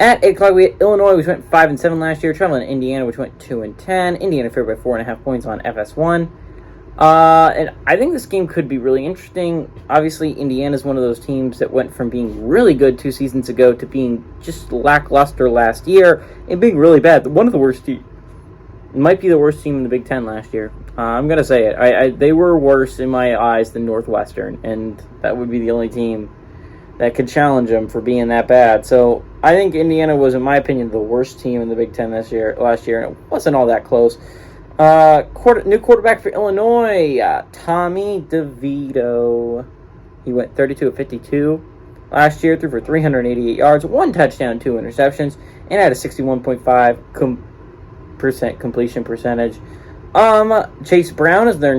At 8 o'clock, we had Illinois, which went 5-7 last year, traveling to Indiana, which went 2-10. Indiana favored by 4.5 points on FS1. And I think this game could be really interesting. Obviously, Indiana is one of those teams that went from being really good 2 seasons ago to being just lackluster last year and being really bad. One of the worst teams. Might be the worst team in the Big Ten last year. I'm going to say it. They were worse in my eyes than Northwestern, and that would be the only team that could challenge them for being that bad. So I think Indiana was, in my opinion, the worst team in the Big Ten last year, and it wasn't all that close. New quarterback for Illinois, Tommy DeVito. He went 32 of 52 last year, threw for 388 yards, 1 touchdown, 2 interceptions, and had a 61.5% completion percentage. Chase Brown is their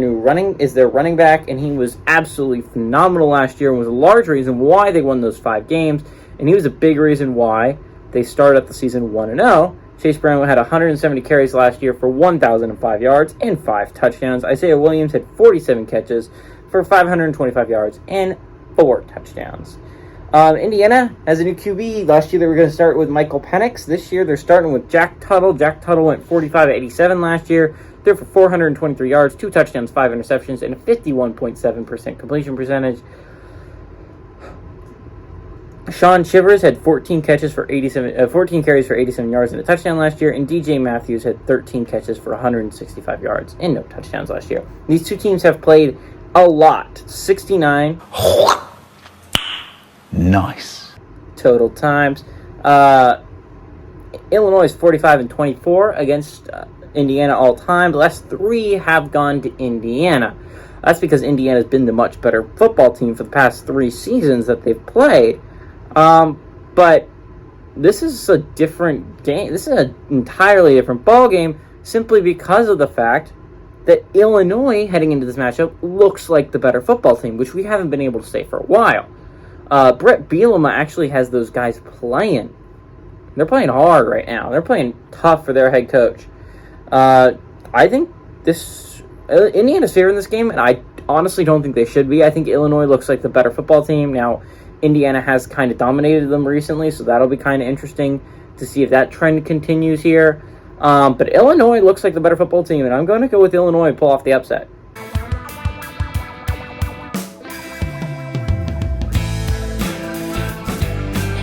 running back, and he was absolutely phenomenal last year and was a large reason why they won those 5 games, and he was a big reason why they started up the season 1-0. Chase Brown had 170 carries last year for 1,005 yards and 5 touchdowns. Isaiah Williams had 47 catches for 525 yards and 4 touchdowns. Indiana has a new QB. Last year they were going to start with Michael Penix. This year they're starting with Jack Tuttle. Jack Tuttle went 45 of 87 last year. Threw for 423 yards, 2 touchdowns, 5 interceptions, and a 51.7% completion percentage. Sean Shivers had 14 carries for 87 yards and a touchdown last year, and DJ Matthews had 13 catches for 165 yards and no touchdowns last year. These 2 teams have played a lot. 69 nice total times. Illinois is 45-24 against Indiana all time. The last 3 have gone to Indiana. That's because Indiana has been the much better football team for the past 3 seasons that they've played. But this is a different game. This is an entirely different ball game simply because of the fact that Illinois, heading into this matchup, looks like the better football team, which we haven't been able to say for a while. Brett Bielema actually has those guys playing. They're playing hard right now. They're playing tough for their head coach. I think Indiana's favoring this game, and I honestly don't think they should be. I think Illinois looks like the better football team. Now, Indiana has kind of dominated them recently, so that'll be kind of interesting to see if that trend continues here. But Illinois looks like the better football team, and I'm going to go with Illinois and pull off the upset.